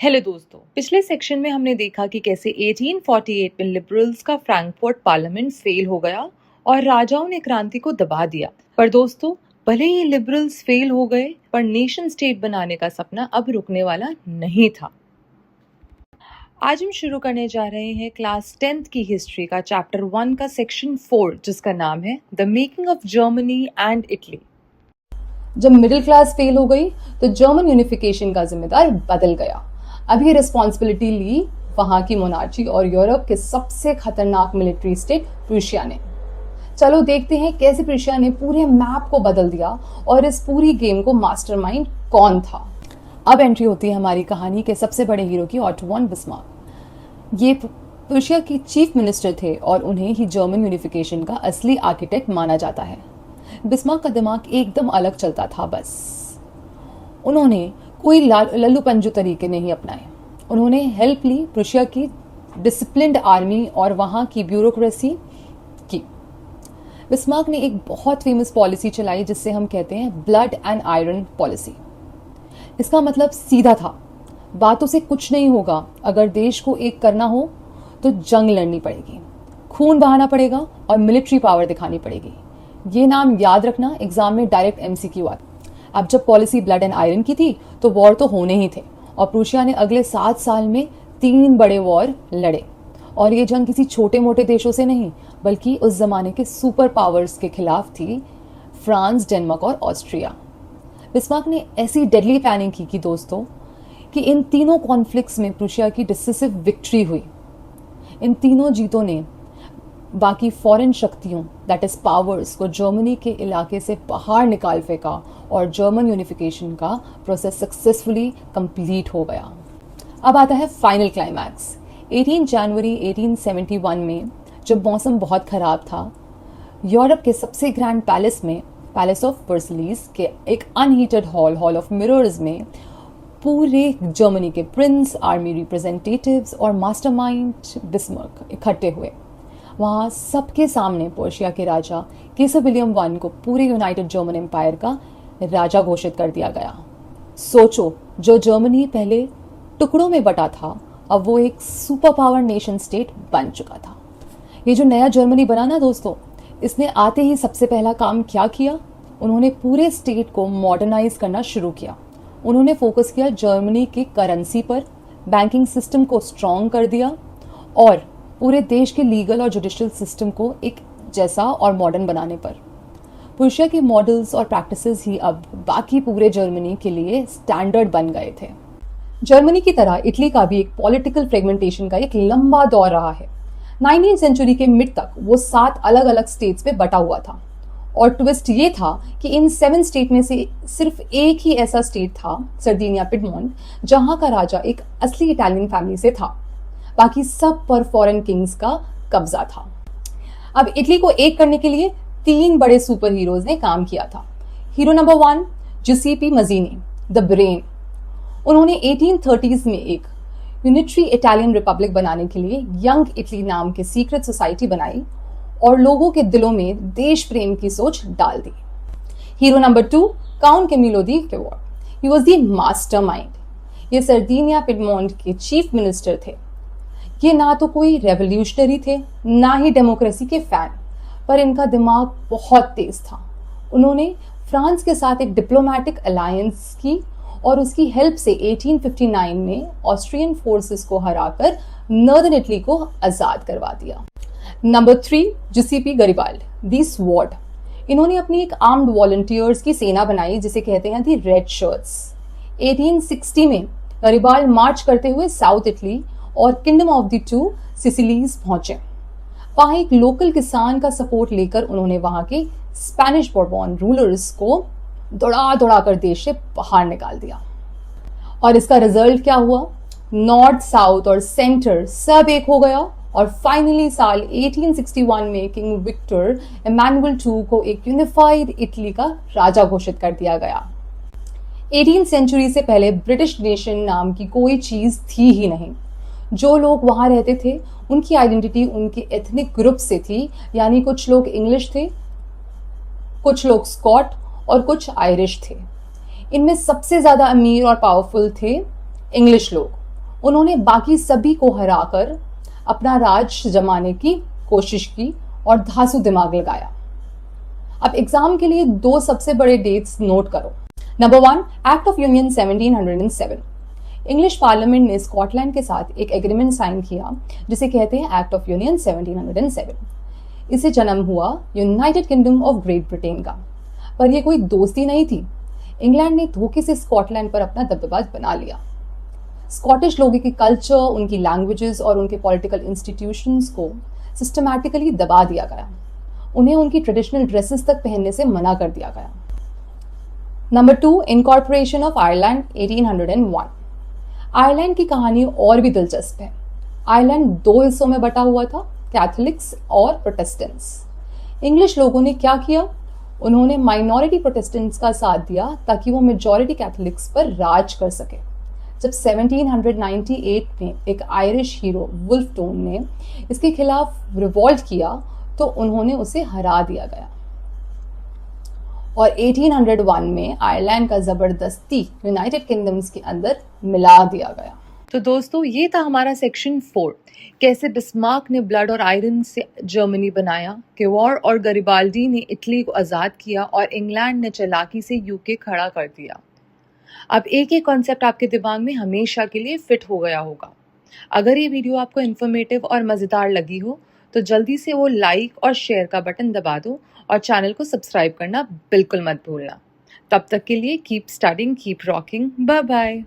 Hello दोस्तों, पिछले section में हमने देखा कि कैसे 1848 में लिबरल्स का फ्रैंकफर्ट पार्लियामेंट फेल हो गया और राजाओं ने क्रांति को दबा दिया। पर दोस्तों, भले ही लिबरल्स फेल हो गए, पर नेशन स्टेट बनाने का सपना अब रुकने वाला नहीं था। आज हम शुरू करने जा रहे हैं क्लास 10th की हिस्ट्री का चैप्टर 1 का सेक्शन 4, जिसका नाम है the making of Germany and Italy. जब मिडिल क्लास फेल हो गई तो जर्मन यूनिफिकेशन का जिम्मेदार बदल गया। अब ये रिस्पॉन्सिबिलिटी ली वहां की मोनार्ची और यूरोप के सबसे खतरनाक मिलिट्री स्टेट प्रूशिया ने। चलो देखते हैं कैसे प्रूशिया ने पूरे मैप को बदल दिया और इस पूरी गेम को मास्टरमाइंड कौन था। अब एंट्री होती है हमारी कहानी के सबसे बड़े हीरो की, ऑटो वॉन बिस्मार्क। ये प्रूशिया की चीफ मिनिस्टर थे और उन्हें ही जर्मन यूनिफिकेशन का असली आर्किटेक्ट माना जाता है। बिस्मार्क का दिमाग एकदम अलग चलता था। बस उन्होंने कोई लल्लू पंजू तरीके नहीं अपनाए। उन्होंने हेल्प ली प्रूशिया की डिसिप्लिन्ड आर्मी और वहाँ की ब्यूरोक्रेसी की। बिस्मार्क ने एक बहुत फेमस पॉलिसी चलाई जिससे हम कहते हैं ब्लड एंड आयरन पॉलिसी। इसका मतलब सीधा था, बातों से कुछ नहीं होगा। अगर देश को एक करना हो तो जंग लड़नी पड़ेगी, खून बहाना पड़ेगा और मिलिट्री पावर दिखानी पड़ेगी। ये नाम याद रखना, एग्जाम में डायरेक्ट MCQ आता। अब जब पॉलिसी ब्लड एंड आयरन की थी तो वॉर तो होने ही थे और प्रूशिया ने अगले 7 साल में 3 बड़े वॉर लड़े। और ये जंग किसी छोटे मोटे देशों से नहीं बल्कि उस जमाने के सुपर पावर्स के खिलाफ थी, फ्रांस, डेनमार्क और ऑस्ट्रिया। बिस्मार्क ने ऐसी डेडली प्लानिंग की कि दोस्तों कि इन तीनों कॉन्फ्लिक्ट्स में प्रूशिया की डिसिसिव विक्ट्री हुई। इन तीनों जीतों ने बाकी फॉरेन शक्तियों दैट इज पावर्स को जर्मनी के इलाके से बाहर निकाल फेंका और जर्मन यूनिफिकेशन का प्रोसेस सक्सेसफुली कंप्लीट हो गया। अब आता है फाइनल क्लाइमैक्स। 18 जनवरी 1871 में जब मौसम बहुत ख़राब था, यूरोप के सबसे ग्रैंड पैलेस में, पैलेस ऑफ वर्सलीज के एक अनहीटेड हॉल ऑफ मिरर्स में पूरे जर्मनी के प्रिंस, आर्मी रिप्रेजेंटेटिव्स और मास्टरमाइंड बिस्मार्क इकट्ठे हुए। वहाँ सबके सामने पर्शिया के राजा केसर विलियम I को पूरे यूनाइटेड जर्मन एम्पायर का राजा घोषित कर दिया गया। सोचो, जो जर्मनी पहले टुकड़ों में बटा था अब वो एक सुपर पावर नेशन स्टेट बन चुका था। ये जो नया जर्मनी बना ना दोस्तों, इसने आते ही सबसे पहला काम क्या किया? उन्होंने पूरे स्टेट को मॉडर्नाइज करना शुरू किया। उन्होंने फोकस किया जर्मनी की करेंसी पर, बैंकिंग सिस्टम को स्ट्रॉन्ग कर दिया और पूरे देश के लीगल और जुडिशियल सिस्टम को एक जैसा और मॉडर्न बनाने पर। प्रूशिया के मॉडल्स और प्रैक्टिसेस ही अब बाकी पूरे जर्मनी के लिए स्टैंडर्ड बन गए थे। जर्मनी की तरह इटली का भी एक पॉलिटिकल फ्रेगमेंटेशन का एक लंबा दौर रहा है। 19वीं सेंचुरी के मिड तक वो 7 अलग अलग स्टेट्स में बटा हुआ था और ट्विस्ट ये था कि इन 7 स्टेट में से सिर्फ एक ही ऐसा स्टेट था, सर्दिनिया पिडमोंट, जहां का राजा एक असली इटालियन फैमिली से था। बाकी सब पर फॉरेन किंग्स का कब्जा था। अब इटली को एक करने के लिए 3 बड़े सुपर हीरोज ने काम किया था। Hero number 1 Giuseppe Mazzini, the brain. उन्होंने 1830s में एक यूनिटरी इटालियन रिपब्लिक बनाने के लिए यंग इटली नाम के सीक्रेट सोसाइटी बनाई और लोगों के दिलों में देश प्रेम की सोच डाल दी। Hero number 2 count Camillo di Cavour. He was the mastermind. ये सर्दिनिया पिडमोंट के चीफ मिनिस्टर थे। ये ना तो कोई रेवोल्यूशनरी थे, ना ही डेमोक्रेसी के फैन, पर इनका दिमाग बहुत तेज था। उन्होंने फ्रांस के साथ एक डिप्लोमेटिक अलायंस की और उसकी हेल्प से 1859 में ऑस्ट्रियन फोर्सेस को हराकर नॉर्दर्न इटली को आजाद करवा दिया। नंबर 3 जुसेपी गरिबाल्ड, दी स्वॉर्ड। इन्होंने अपनी एक आर्म्ड वॉलंटियर्स की सेना बनाई जिसे कहते हैं दी रेड शर्ट्स। 1860 में गरिबाल्ड मार्च करते हुए साउथ इटली और किंगडम ऑफ द 2 सिसिलीज पहुंचे। वहां एक लोकल किसान का सपोर्ट लेकर उन्होंने वहां के स्पेनिश बोर्बोन रूलर्स को दौड़ा कर देश से बाहर निकाल दिया। और इसका रिजल्ट क्या हुआ? नॉर्थ, साउथ और सेंटर सब एक हो गया और फाइनली साल 1861 में किंग विक्टर इमैनुअल II को एक यूनिफाइड इटली का राजा घोषित कर दिया गया। 18th सेंचुरी से पहले ब्रिटिश नेशन नाम की कोई चीज थी ही नहीं। जो लोग वहां रहते थे उनकी आइडेंटिटी उनके एथनिक ग्रुप से थी, यानी कुछ लोग इंग्लिश थे, कुछ लोग स्कॉट और कुछ आयरिश थे। इनमें सबसे ज्यादा अमीर और पावरफुल थे इंग्लिश लोग। उन्होंने बाकी सभी को हराकर अपना राज जमाने की कोशिश की और धांसू दिमाग लगाया। अब एग्जाम के लिए 2 सबसे बड़े डेट्स नोट करो। Number 1, act of union 1707। English parliament ने स्कॉटलैंड के साथ एक एग्रीमेंट साइन किया जिसे कहते हैं एक्ट ऑफ यूनियन 1707। इसे जन्म हुआ United kingdom of great Britain का। पर यह कोई दोस्ती नहीं थी। इंग्लैंड ने धोखे से स्कॉटलैंड पर अपना दबदबा बना लिया। स्कॉटिश लोगों की कल्चर, उनकी लैंग्वेजेस और उनके पॉलिटिकल इंस्टीट्यूशंस को सिस्टमैटिकली दबा दिया गया। उन्हें उनकी ट्रेडिशनल ड्रेसेस तक पहनने से मना कर दिया गया। Number 2, incorporation of Ireland 1801। Ireland की कहानी और भी दिलचस्प है। आयरलैंड 2 हिस्सों में बटा हुआ था, कैथोलिक्स और प्रोटेस्टेंट्स। इंग्लिश लोगों ने क्या किया? उन्होंने माइनॉरिटी प्रोटेस्टेंट्स का साथ दिया ताकि वो मेजॉरिटी कैथोलिक्स पर राज कर सके। जब 1798 में एक आयरिश हीरो वुल्फटोन ने इसके खिलाफ रिवॉल्ट किया तो उन्होंने उसे हरा दिया गया और 1801 में आयरलैंड का जबरदस्ती यूनाइटेड किंगडम्स के अंदर मिला दिया गया। तो दोस्तों ये था हमारा सेक्शन 4, कैसे बिस्मार्क ने ब्लड और आयरन से जर्मनी बनाया, केवॉर और गरिबाल्डी ने इटली को आज़ाद किया और इंग्लैंड ने चालाकी से यूके खड़ा कर दिया। अब एक एक कॉन्सेप्ट आपके दिमाग में हमेशा के लिए फिट हो गया होगा। अगर ये वीडियो आपको इन्फॉर्मेटिव और मज़ेदार लगी हो तो जल्दी से वो लाइक और शेयर का बटन दबा दो और चैनल को सब्सक्राइब करना बिल्कुल मत भूलना। तब तक के लिए keep studying, keep rocking, bye bye.